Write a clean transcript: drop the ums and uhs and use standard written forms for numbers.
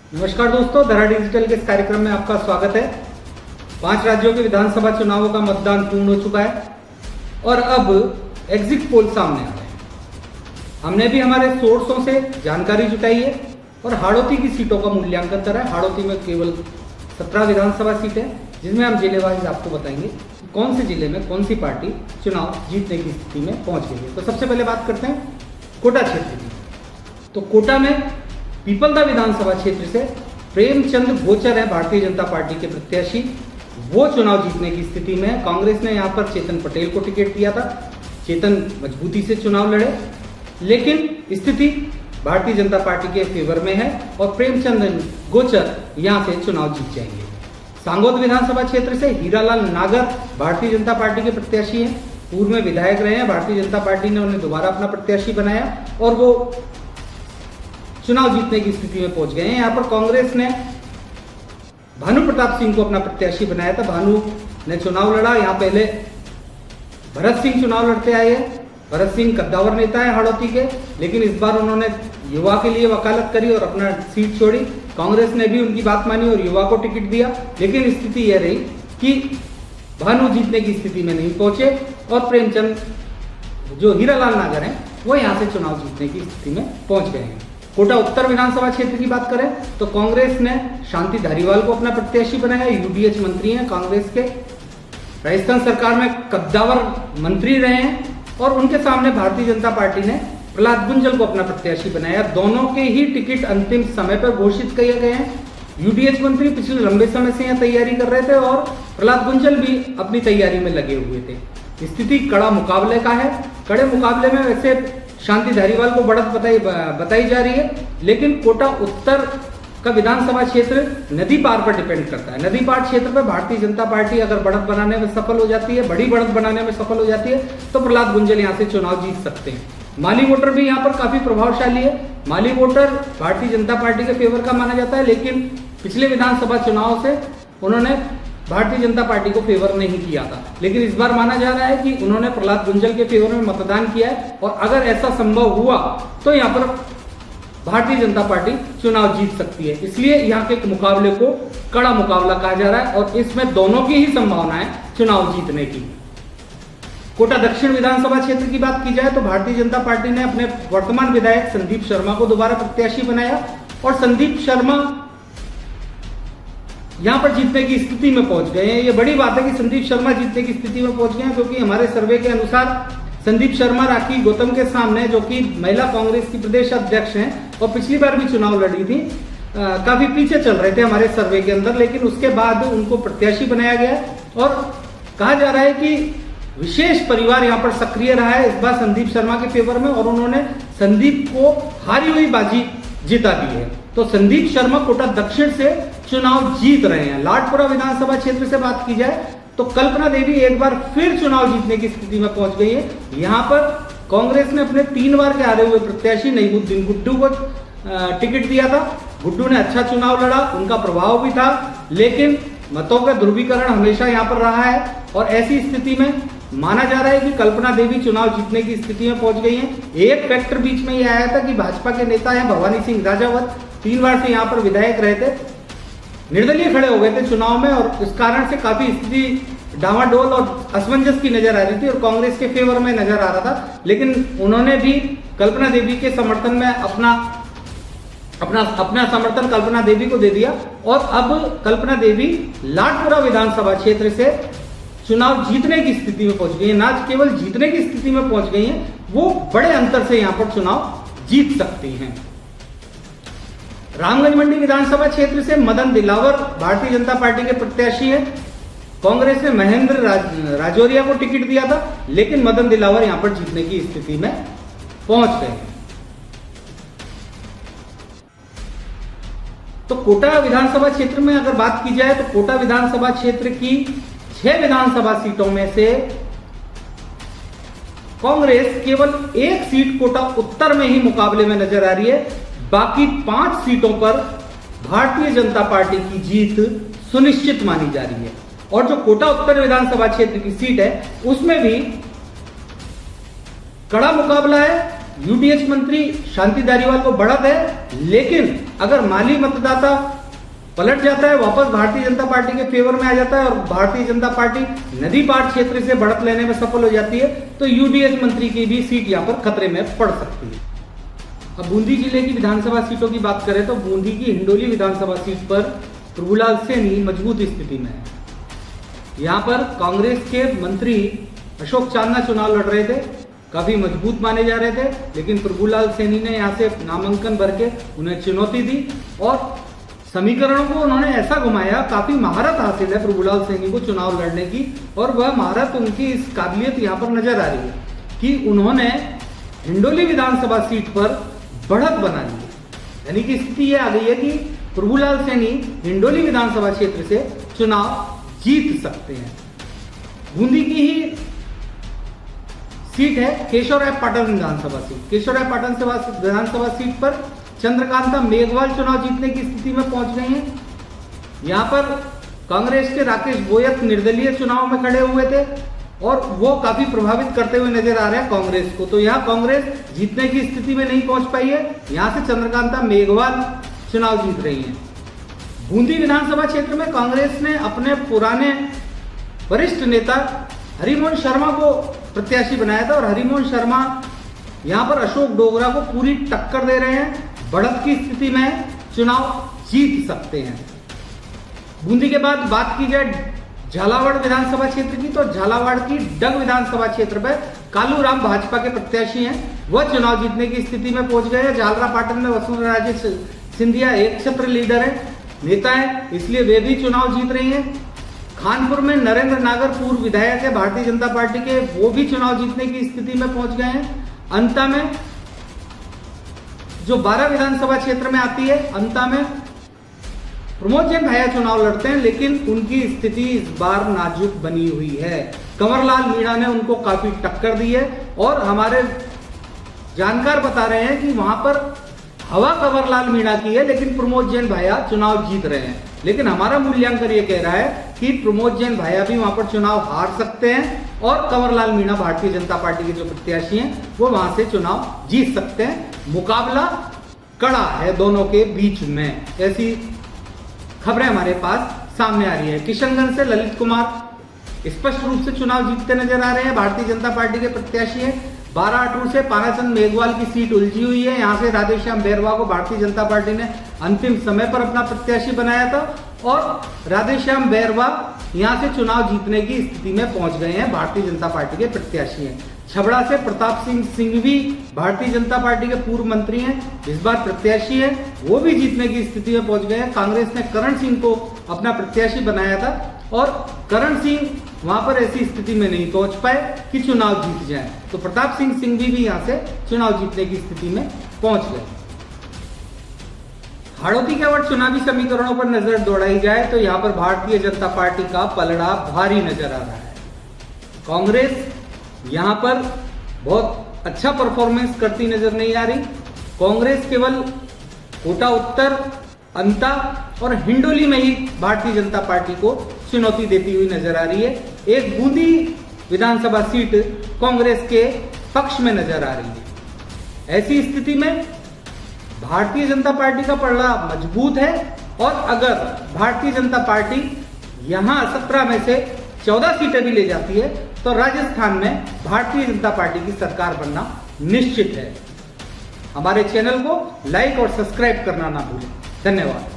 नमस्कार दोस्तों, धरा डिजिटल के इस कार्यक्रम में आपका स्वागत है। 5 राज्यों के विधानसभा चुनावों का मतदान पूर्ण हो चुका है और अब एग्जिट पोल सामने आ रहे हैं। हमने भी हमारे सोर्सों से जानकारी जुटाई है और हाड़ौती की सीटों का मूल्यांकन करा है। हाड़ौती में केवल 17 विधानसभा सीटें, जिसमें हम जिले वाइज आपको बताएंगे कि कौन से जिले में कौन सी पार्टी चुनाव जीतने की स्थिति में पहुंच गई है। तो सबसे पहले बात करते हैं कोटा क्षेत्र की। तो कोटा में पीपलदा विधानसभा क्षेत्र से प्रेमचंद गोचर है भारतीय जनता पार्टी के प्रत्याशी, वो चुनाव जीतने की स्थिति में है। कांग्रेस ने यहाँ पर चेतन पटेल को टिकट दिया था। चेतन मजबूती से चुनाव लड़े, लेकिन स्थिति भारतीय जनता पार्टी के फेवर में है और प्रेमचंद गोचर यहाँ से चुनाव जीत जाएंगे। सांगोद विधानसभा क्षेत्र से हीरालाल नागर भारतीय जनता पार्टी के प्रत्याशी हैं। पूर्व में विधायक रहे हैं। भारतीय जनता पार्टी ने उन्हें दोबारा अपना प्रत्याशी बनाया और वो चुनाव जीतने की स्थिति में पहुंच गए हैं। यहाँ पर कांग्रेस ने भानु प्रताप सिंह को अपना प्रत्याशी बनाया था। भानु ने चुनाव लड़ा। यहाँ पहले भरत सिंह चुनाव लड़ते आए हैं। भरत सिंह कद्दावर नेता है हाड़ौती के, लेकिन इस बार उन्होंने युवा के लिए वकालत करी और अपना सीट छोड़ी। कांग्रेस ने भी उनकी बात मानी और युवा को टिकट दिया, लेकिन स्थिति यह रही कि भानु जीतने की स्थिति में नहीं पहुंचे और प्रेमचंद जो हीरालाल नागर हैं वो यहाँ से चुनाव जीतने की स्थिति में पहुंच गए हैं। कोटा उत्तर विधानसभा क्षेत्र की बात करें तो कांग्रेस ने शांति धारीवाल को अपना प्रत्याशी बनाया। यूडीएच मंत्री हैं कांग्रेस के, राजस्थान सरकार में कद्दावर मंत्री रहे हैं और उनके सामने भारतीय जनता पार्टी ने प्रहलाद गुंजल को अपना प्रत्याशी बनाया। दोनों के ही टिकट अंतिम समय पर घोषित किए गए हैं। यूडीएच मंत्री पिछले लंबे समय से यहाँ तैयारी कर रहे थे और प्रहलाद गुंजल भी अपनी तैयारी में लगे हुए थे। स्थिति कड़ा मुकाबले का है। कड़े मुकाबले में वैसे शांति धारीवाल को बढ़त बताई जा रही है, लेकिन कोटा उत्तर का विधानसभा क्षेत्र नदी पार पर डिपेंड करता है। नदी पार क्षेत्र पर भारतीय जनता पार्टी अगर बढ़त बनाने में सफल हो जाती है, बड़ी बढ़त बनाने में सफल हो जाती है, तो प्रहलाद गुंजल यहाँ से चुनाव जीत सकते हैं। माली वोटर भी यहाँ पर काफी प्रभावशाली है। माली वोटर भारतीय जनता पार्टी के फेवर का माना जाता है, लेकिन पिछले विधानसभा चुनाव से उन्होंने भारतीय जनता पार्टी को फेवर नहीं किया था, लेकिन इस बार माना जा रहा है कि उन्होंने प्रहलाद गुंजल के फेवर में मतदान किया है और अगर ऐसा संभव हुआ तो यहाँ पर भारतीय जनता पार्टी चुनाव जीत सकती है। इसलिए यहाँ के मुकाबले को कड़ा मुकाबला कहा जा रहा है और इसमें दोनों की ही संभावना है चुनाव जीतने की। कोटा दक्षिण विधानसभा क्षेत्र की बात की जाए तो भारतीय जनता पार्टी ने अपने वर्तमान विधायक संदीप शर्मा को दोबारा प्रत्याशी बनाया और संदीप शर्मा यहां पर जीतने की स्थिति में पहुंच गए हैं। ये बड़ी बात है कि संदीप शर्मा जीतने की स्थिति में पहुंच गए हैं, क्योंकि हमारे सर्वे के अनुसार संदीप शर्मा राखी गौतम के सामने, जो कि महिला कांग्रेस की प्रदेश अध्यक्ष हैं और पिछली बार भी चुनाव लड़ी थी, काफी पीछे चल रहे थे हमारे सर्वे के अंदर, लेकिन उसके बाद उनको प्रत्याशी बनाया गया और कहा जा रहा है कि विशेष परिवार यहाँ पर सक्रिय रहा है इस बार संदीप शर्मा के फेवर में और उन्होंने संदीप को हारी हुई बाजी जिता दी है। तो संदीप शर्मा कोटा दक्षिण से चुनाव जीत रहे हैं। लाडपुरा विधानसभा क्षेत्र से बात की जाए तो कल्पना देवी एक बार फिर चुनाव जीतने की स्थिति में पहुंच गई है। यहां पर कांग्रेस ने अपने 3 बार के हारे हुए प्रत्याशी नईमुद्दीन गुड्डू को टिकट दिया था। गुड्डू ने अच्छा चुनाव लड़ा, उनका प्रभाव भी था, लेकिन मतों का ध्रुवीकरण हमेशा यहाँ पर रहा है और ऐसी स्थिति में माना जा रहा है कि कल्पना देवी चुनाव जीतने की स्थिति में पहुंच गई हैं। एक फैक्टर बीच में यह आया था कि भाजपा के नेता हैं भवानी सिंह राजावत, 3 बार से यहाँ पर विधायक रहे थे, निर्दलीय खड़े हो गए थे चुनाव में और इस कारण से काफी स्थिति डावाडोल और असमंजस की नजर आ रही थी और कांग्रेस के फेवर में नजर आ रहा था, लेकिन उन्होंने भी कल्पना देवी के समर्थन में अपना समर्थन कल्पना देवी को दे दिया और अब कल्पना देवी लाडपुरा विधानसभा क्षेत्र से चुनाव जीतने की स्थिति में पहुंच गई है। ना केवल जीतने की स्थिति में पहुंच गई हैं, वो बड़े अंतर से यहां पर चुनाव जीत सकती हैं। रामगंज मंडी विधानसभा क्षेत्र से मदन दिलावर भारतीय जनता पार्टी के प्रत्याशी हैं। कांग्रेस ने महेंद्र राजौरिया को टिकट दिया था, लेकिन मदन दिलावर यहां पर जीतने की स्थिति में पहुंच गए हैं। तो कोटा विधानसभा क्षेत्र में अगर बात की जाए तो कोटा विधानसभा क्षेत्र की 6 विधानसभा सीटों में से कांग्रेस केवल 1 सीट कोटा उत्तर में ही मुकाबले में नजर आ रही है। बाकी 5 सीटों पर भारतीय जनता पार्टी की जीत सुनिश्चित मानी जा रही है और जो कोटा उत्तर विधानसभा क्षेत्र की सीट है उसमें भी कड़ा मुकाबला है। यूडीएच मंत्री शांति धारीवाल को बढ़त है, लेकिन अगर माली मतदाता पलट जाता है, वापस भारतीय जनता पार्टी के फेवर में आ जाता है और भारतीय जनता पार्टी नदी पार क्षेत्र से बढ़त लेने में सफल हो जाती है, तो यूडीएच मंत्री की भी सीट यहाँ पर खतरे में पड़ सकती है। अब बूंदी जिले की विधानसभा सीटों की बात करें तो बूंदी की हिंडोली विधानसभा सीट पर प्रभुलाल सैनी मजबूत स्थिति में है। यहाँ पर कांग्रेस के मंत्री अशोक चांदना चुनाव लड़ रहे थे, काफी मजबूत माने जा रहे थे, लेकिन प्रभुलाल सैनी ने यहाँ से नामांकन भर के उन्हें चुनौती दी और समीकरणों को उन्होंने ऐसा घुमाया। काफी महारत हासिल है प्रभुलाल सैनी को चुनाव लड़ने की, और वह महारत, उनकी इस काबिलियत यहाँ पर नजर आ रही है कि उन्होंने हिंडोली विधानसभा सीट पर बढ़त बना ली है। यानी कि स्थिति यह आ गई है कि प्रभुलाल सैनी हिंडोली विधानसभा क्षेत्र से चुनाव जीत सकते हैं। बूंदी की ही सीट है केशवराय पाटन विधानसभा सीट। केशवराय पाटन विधानसभा सीट पर चंद्रकांता मेघवाल चुनाव जीतने की स्थिति में पहुंच गए हैं। यहां पर कांग्रेस के राकेश गोयत निर्दलीय चुनाव में खड़े हुए थे और वो काफी प्रभावित करते हुए नजर आ रहे हैं कांग्रेस को, तो यहाँ कांग्रेस जीतने की स्थिति में नहीं पहुंच पाई है। यहां से चंद्रकांता मेघवाल चुनाव जीत रही हैं। बूंदी विधानसभा क्षेत्र में कांग्रेस ने अपने पुराने वरिष्ठ नेता हरिमोहन शर्मा को प्रत्याशी बनाया था और हरिमोहन शर्मा यहां पर अशोक डोगरा को पूरी टक्कर दे रहे हैं, बढ़त की स्थिति में चुनाव जीत सकते हैं। बूंदी के बाद बात की जाए झालावाड़ विधानसभा क्षेत्र की, तो झालावाड़ की डग विधानसभा क्षेत्र पर कालू राम भाजपा के प्रत्याशी हैं, वह चुनाव जीतने की स्थिति में पहुंच गए हैं। झालरा पाटन में वसुंधरा राजे सिंधिया एक छत्र लीडर है, नेता है, इसलिए वे भी चुनाव जीत रही हैं। खानपुर में नरेंद्र नागर पूर्व विधायक है भारतीय जनता पार्टी के, वो भी चुनाव जीतने की स्थिति में पहुंच गए हैं। अंता में जो 12 विधानसभा क्षेत्र में आती है, अंता में प्रमोद जैन भाया चुनाव लड़ते हैं, लेकिन उनकी स्थिति इस बार नाजुक बनी हुई है। कंवरलाल मीणा ने उनको काफी टक्कर दी है और हमारे जानकार बता रहे हैं कि वहां पर हवा कंवरलाल मीणा की है, लेकिन प्रमोद जैन भाया चुनाव जीत रहे हैं। लेकिन हमारा मूल्यांकन ये कह रहा है कि प्रमोद जैन भाया भी वहां पर चुनाव हार सकते हैं और कंवरलाल मीणा भारतीय जनता पार्टी के जो प्रत्याशी हैं वो वहां से चुनाव जीत सकते हैं। मुकाबला कड़ा है दोनों के बीच में, ऐसी खबरें हमारे पास सामने आ रही है। किशनगंज से ललित कुमार स्पष्ट रूप से चुनाव जीतते नजर आ रहे हैं, भारतीय जनता पार्टी के प्रत्याशी हैं। 12 अटूर से पानाचंद मेघवाल की सीट उलझी हुई है, यहां से राधेश्याम बैरवा को भारतीय जनता पार्टी ने अंतिम समय पर अपना प्रत्याशी बनाया था और राधेश्याम बैरवा यहां से चुनाव जीतने की स्थिति में पहुंच गए हैं, भारतीय जनता पार्टी के प्रत्याशी हैं। छबड़ा से प्रताप सिंह सिंघवी भारतीय जनता पार्टी के पूर्व मंत्री हैं, इस बार प्रत्याशी हैं, वो भी जीतने की स्थिति में पहुंच गए हैं। कांग्रेस ने करण सिंह को अपना प्रत्याशी बनाया था और करण सिंह वहां पर ऐसी स्थिति में नहीं पहुंच पाए कि चुनाव जीत जाए, तो प्रताप सिंह सिंघवी भी यहां से चुनाव जीतने की स्थिति में पहुंच गए। हाड़ौती के अगर चुनावी समीकरणों पर नजर दौड़ाई जाए तो यहां पर भारतीय जनता पार्टी का पलड़ा भारी नजर आ रहा है। कांग्रेस यहां पर बहुत अच्छा परफॉर्मेंस करती नजर नहीं आ रही। कांग्रेस केवल कोटा उत्तर, अंता और हिंडोली में ही भारतीय जनता पार्टी को चुनौती देती हुई नजर आ रही है। एक बूंदी विधानसभा सीट कांग्रेस के पक्ष में नजर आ रही है। ऐसी स्थिति में भारतीय जनता पार्टी का पलड़ा मजबूत है और अगर भारतीय जनता पार्टी यहां 17 में से 14 सीटें भी ले जाती है तो राजस्थान में भारतीय जनता पार्टी की सरकार बनना निश्चित है। हमारे चैनल को लाइक और सब्सक्राइब करना ना भूलें। धन्यवाद।